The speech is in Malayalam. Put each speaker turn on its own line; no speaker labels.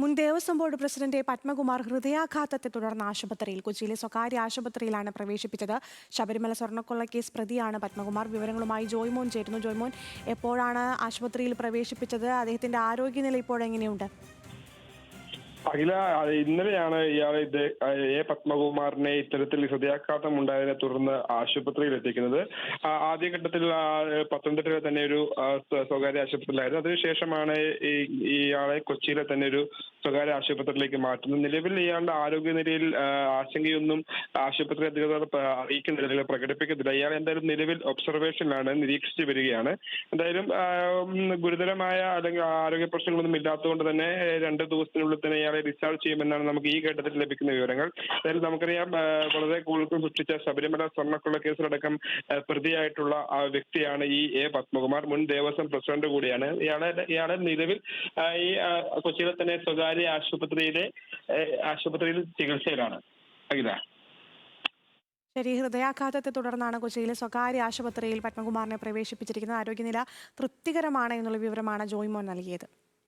മുൻ ദേവസ്വം ബോർഡ് പ്രസിഡന്റ് പത്മകുമാർ ഹൃദയാഘാതത്തെ തുടർന്ന് ആശുപത്രിയിൽ കൊച്ചിയിലെ സ്വകാര്യ ആശുപത്രിയിലാണ് പ്രവേശിപ്പിച്ചത്. ശബരിമല സ്വർണ്ണക്കൊള്ളക്കേസ് പ്രതിയാണ് പത്മകുമാർ. വിവരങ്ങളുമായി ജോയ്മോൻ ചേരുന്നു. ജോയ്മോൻ, എപ്പോഴാണ് ആശുപത്രിയിൽ പ്രവേശിപ്പിച്ചത്? അദ്ദേഹത്തിന്റെ ആരോഗ്യനില ഇപ്പോഴെങ്ങനെയുണ്ട്?
അഖില, ഇന്നലെയാണ് പത്മകുമാറിനെ ഇത്തരത്തിൽ ഹൃദയാഘാതം ഉണ്ടായതിനെ തുടർന്ന് ആശുപത്രിയിൽ എത്തിക്കുന്നത്. ആദ്യഘട്ടത്തിൽ പത്തനംതിട്ടയിലെ തന്നെ ഒരു സ്വകാര്യ ആശുപത്രിയിലായിരുന്നു. അതിനുശേഷമാണ് ഇയാളെ കൊച്ചിയിലെ തന്നെ ഒരു സ്വകാര്യ ആശുപത്രിയിലേക്ക് മാറ്റുന്നത്. നിലവിൽ ഇയാളുടെ ആരോഗ്യനിലയിൽ ആശങ്കയൊന്നും ആശുപത്രി അധികൃതർ അറിയിക്കുന്നില്ല, പ്രകടിപ്പിക്കുന്നില്ല. ഇയാൾ എന്തായാലും നിലവിൽ ഒബ്സർവേഷനിലാണ്, നിരീക്ഷിച്ചു വരികയാണ്. എന്തായാലും ഗുരുതരമായ അല്ലെങ്കിൽ ആരോഗ്യ പ്രശ്നങ്ങളൊന്നും ഇല്ലാത്തതുകൊണ്ട് തന്നെ 2 ദിവസത്തിനുള്ളിൽ തന്നെ ഇയാളെ ഡിസ്ചാർജ് ചെയ്യുമെന്നാണ് നമുക്ക് ഈ ഘട്ടത്തിൽ ലഭിക്കുന്ന വിവരങ്ങൾ. എന്തായാലും നമുക്കറിയാം, വളരെ കൂടുതൽ സൃഷ്ടിച്ച ശബരിമല സ്വർണ്ണക്കൊള്ള കേസിലടക്കം പ്രതിയായിട്ടുള്ള വ്യക്തിയാണ് പത്മകുമാർ. മുൻ ദേവസ്വം പ്രസിഡന്റ് കൂടിയാണ്. ഇയാളെ നിലവിൽ ഈ കൊച്ചിയിലെ തന്നെ സ്വകാര്യ ആശുപത്രിയിൽ ചികിത്സയിലാണ്. അഖില,
ശരി, ഹൃദയാഘാതത്തെ തുടർന്നാണ് കൊച്ചിയിലെ സ്വകാര്യ ആശുപത്രിയിൽ പത്മകുമാറിനെ പ്രവേശിപ്പിച്ചിരിക്കുന്നത്. ആരോഗ്യനില തൃപ്തികരമാണ് എന്നുള്ള വിവരമാണ് ജോയ്മോൻ നൽകിയത്.